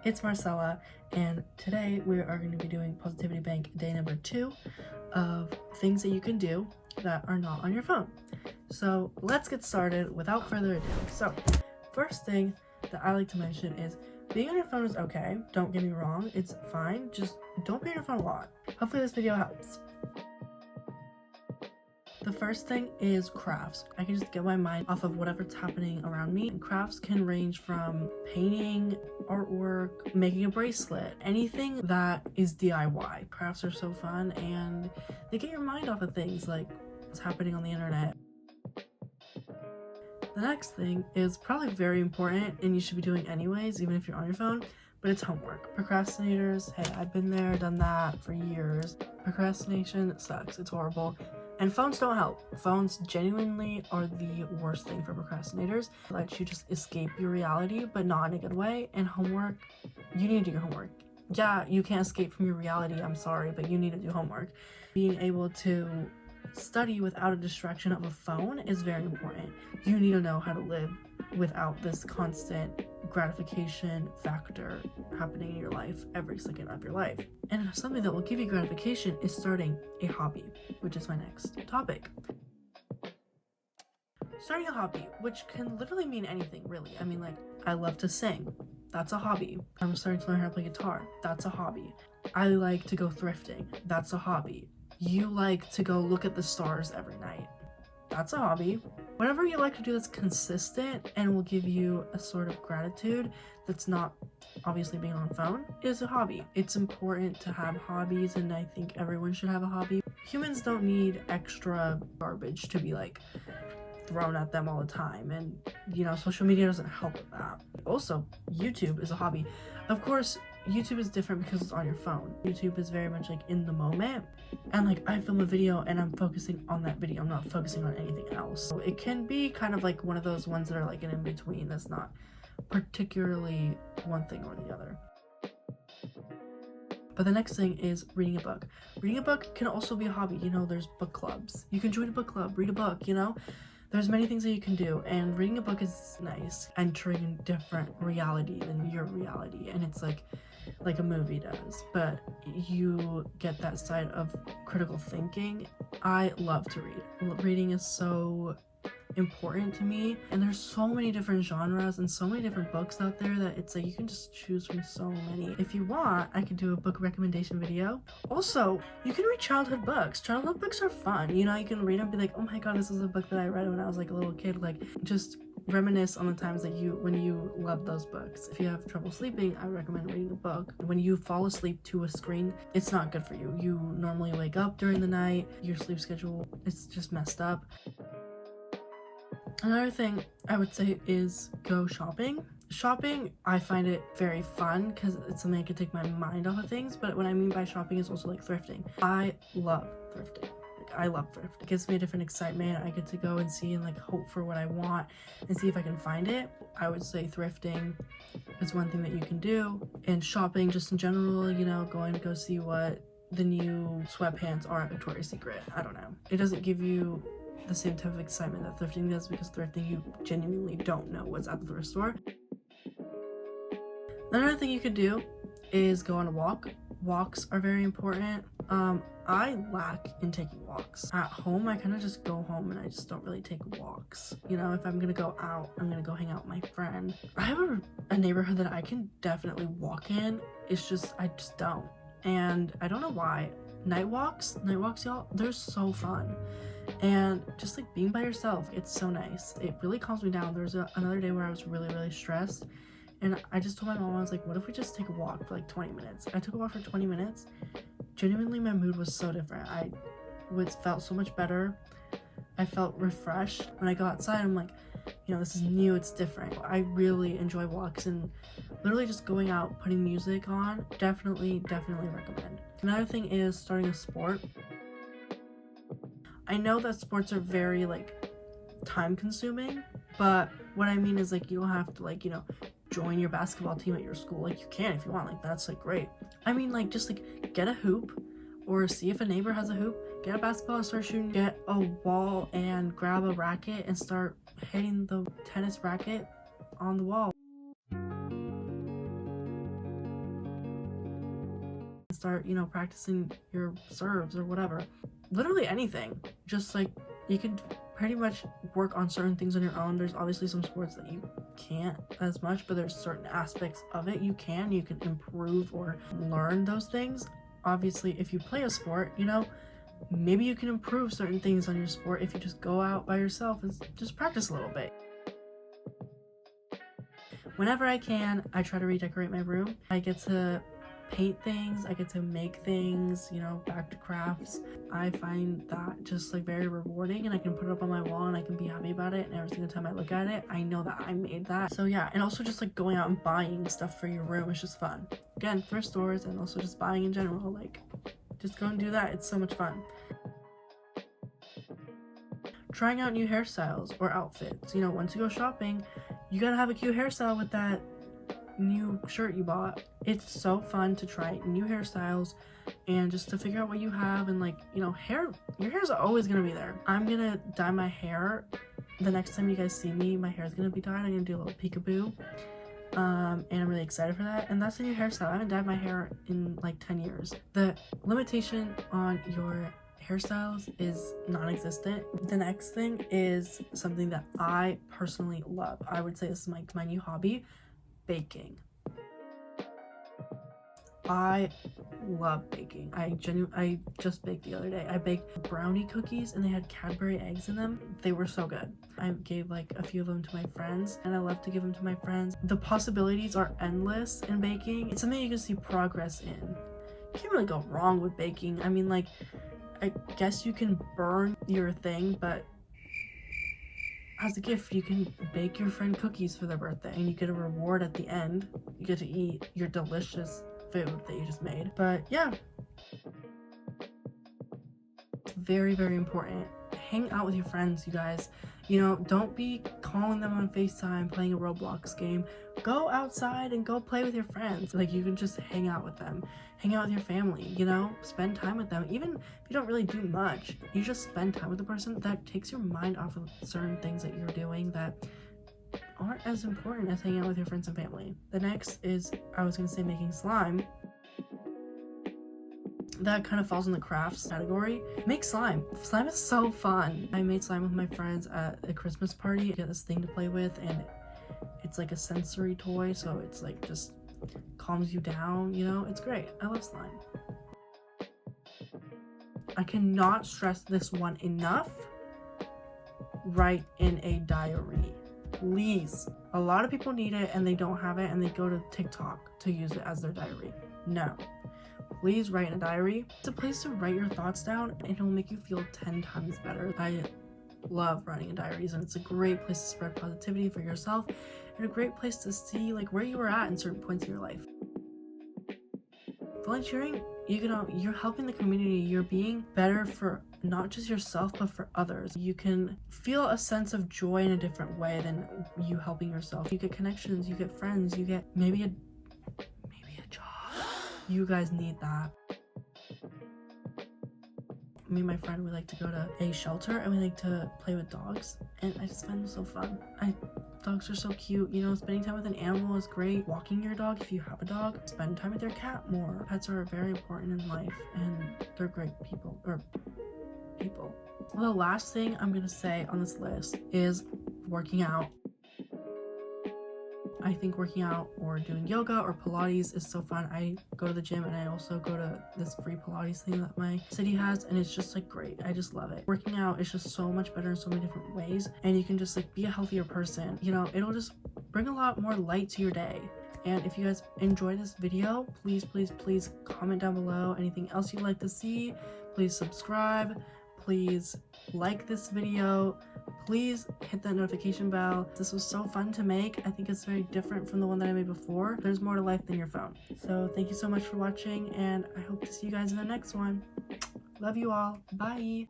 it's Marcela, and today we are going to be doing Positivity Bank day number 2 of things that you can do that are not on your phone. So let's get started without further ado. So first thing that I like to mention is being on your phone is okay. Don't get me wrong, it's fine. Just don't be on your phone a lot. Hopefully this video helps. The first thing is crafts. I can just get my mind off of whatever's happening around me. And crafts can range from painting, artwork, making a bracelet, anything that is DIY. Crafts are so fun and they get your mind off of things like what's happening on the internet. The next thing is probably very important and you should be doing anyways, even if you're on your phone, but it's homework. Procrastinators, hey, I've been there, done that for years. Procrastination sucks, it's horrible. And phones don't help. Phones genuinely are the worst thing for procrastinators. Let you just escape your reality, but not in a good way. And homework, you need to do your homework. Yeah, you can't escape from your reality, I'm sorry, but you need to do homework. Being able to study without a distraction of a phone is very important. You need to know how to live without this constant gratification factor happening in your life every second of your life. And something that will give you gratification is starting a hobby, which is my next topic. Starting a hobby, which can literally mean anything, really. I mean, like, I love to sing. That's a hobby. I'm starting to learn how to play guitar. That's a hobby. I like to go thrifting. That's a hobby. You like to go look at the stars every night. That's a hobby. Whatever you like to do that's consistent and will give you a sort of gratitude that's not obviously being on a phone is a hobby. It's important to have hobbies, and I think everyone should have a hobby. Humans don't need extra garbage to be like thrown at them all the time, and you know, social media doesn't help with that. Also, YouTube is a hobby. Of course, YouTube is different because it's on your phone. YouTube is very much like in the moment, and like I film a video and I'm focusing on that video. I'm not focusing on anything else. So it can be kind of like one of those ones that are like an in-between that's not particularly one thing or the other. But the next thing is reading a book. Reading a book can also be a hobby. You know, there's book clubs. You can join a book club, read a book, you know? There's many things that you can do, and reading a book is nice. Entering a different reality than your reality, and it's like a movie does, but you get that side of critical thinking. I love to read. Reading is so important to me, and there's so many different genres and so many different books out there that it's like you can just choose from so many. If you want, I could do a book recommendation video. Also, you can read childhood books. Childhood books are fun, you know. You can read them and be like, oh my god, this is a book that I read when I was like a little kid. Like, just reminisce on the times that when you loved those books. If you have trouble sleeping, I recommend reading a book. When you fall asleep to a screen, it's not good for you. You normally wake up during the night, your sleep schedule is just messed up. Another thing I would say is go shopping. Shopping, I find it very fun because it's something I can take my mind off of things, but what I mean by shopping is also like thrifting. I love thrifting. I love thrift. It gives me a different excitement. I get to go and see and like hope for what I want and see if I can find it. I would say thrifting is one thing that you can do, and shopping just in general, you know, going to go see what the new sweatpants are at Victoria's Secret. I don't know. It doesn't give you the same type of excitement that thrifting does, because thrifting, you genuinely don't know what's at the thrift store. Another thing you could do is go on a walk. Walks are very important. I lack in taking walks. At home, I kind of just go home and I just don't really take walks. You know, if I'm gonna go out, I'm gonna go hang out with my friend. I have a neighborhood that I can definitely walk in. It's just, I just don't. And I don't know why. Night walks, y'all, they're so fun. And just like being by yourself, it's so nice. It really calms me down. There was another day where I was really, really stressed. And I just told my mom, I was like, what if we just take a walk for like 20 minutes? I took a walk for 20 minutes. Genuinely, my mood was so different. I felt so much better. I felt refreshed. When I go outside, I'm like, you know, this is new, it's different. I really enjoy walks, and literally just going out, putting music on, definitely recommend. Another thing is starting a sport. I know that sports are very like time consuming, but what I mean is like you don't have to like, you know, join your basketball team at your school. Like, you can if you want, like that's like great. I mean, like, just like get a hoop, or see if a neighbor has a hoop, get a basketball and start shooting, get a ball and grab a racket and start hitting the tennis racket on the wall. Start, you know, practicing your serves or whatever. Literally anything. Just like, you can pretty much work on certain things on your own. There's obviously some sports that you can't as much, but there's certain aspects of it you can improve or learn those things. Obviously, if you play a sport, you know, maybe you can improve certain things on your sport if you just go out by yourself and just practice a little bit. Whenever I can, I try to redecorate my room. I get to paint things, I get to make things, you know, back to crafts. I find that just like very rewarding, and I can put it up on my wall and I can be happy about it, and every single time I look at it, I know that I made that. So yeah, and also just like going out and buying stuff for your room is just fun. Again, thrift stores, and also just buying in general, like just go and do that. It's so much fun. Trying out new hairstyles or outfits. You know, once you go shopping, you gotta have a cute hairstyle with that new shirt you bought. It's so fun to try new hairstyles and just to figure out what you have, and like, you know, your hair's always gonna be there. I'm gonna dye my hair the next time you guys see me. My hair's gonna be dyed. I'm gonna do a little peekaboo, and I'm really excited for that. And that's a new hairstyle. I haven't dyed my hair in like 10 years. The limitation on your hairstyles is non-existent. The next thing is something that I personally love. I would say this is my new hobby: baking. I love baking. I just baked the other day. I baked brownie cookies and they had Cadbury eggs in them. They were so good. I gave like a few of them to my friends, and I love to give them to my friends. The possibilities are endless in baking. It's something you can see progress in. You can't really go wrong with baking. I mean, like, I guess you can burn your thing, but as a gift, you can bake your friend cookies for their birthday, and you get a reward at the end. You get to eat your delicious food that you just made. But yeah, very, very important. Hang out with your friends, you guys. You know, don't be calling them on FaceTime playing a Roblox game. Go outside and go play with your friends. Like, you can just hang out with them. Hang out with your family, you know? Spend time with them. Even if you don't really do much, you just spend time with the person. That takes your mind off of certain things that you're doing that aren't as important as hanging out with your friends and family. The next is, I was gonna say, making slime. That kind of falls in the crafts category. Make slime. Slime is so fun. I made slime with my friends at a Christmas party. I got this thing to play with, and it's like a sensory toy, so it's like just calms you down, you know? It's great. I love slime. I cannot stress this one enough. Write in a diary. Please. A lot of people need it and they don't have it, and they go to TikTok to use it as their diary. No. Please write in a diary. It's a place to write your thoughts down, and it'll make you feel 10 times better. I love writing in diaries, and it's a great place to spread positivity for yourself, and a great place to see like where you were at in certain points of your life. Volunteering, you're helping the community. You're being better for not just yourself, but for others. You can feel a sense of joy in a different way than you helping yourself. You get connections, you get friends, you get maybe a job. You guys need that. Me and my friend, we like to go to a shelter and we like to play with dogs, and I just find them so fun. Dogs are so cute, you know. Spending time with an animal is great. Walking your dog if you have a dog. Spend time with your cat more. Pets are very important in life, and they're great people. Well, the last thing I'm gonna say on this list is working out. I think working out or doing yoga or Pilates is so fun. I go to the gym, and I also go to this free Pilates thing that my city has, and it's just like great. I just love it. Working out is just so much better in so many different ways, and you can just like be a healthier person. You know, it'll just bring a lot more light to your day. And if you guys enjoyed this video, please, please, please comment down below anything else you'd like to see. Please subscribe. Please like this video. Please hit that notification bell. This was so fun to make. I think it's very different from the one that I made before. There's more to life than your phone. So thank you so much for watching, and I hope to see you guys in the next one. Love you all. Bye.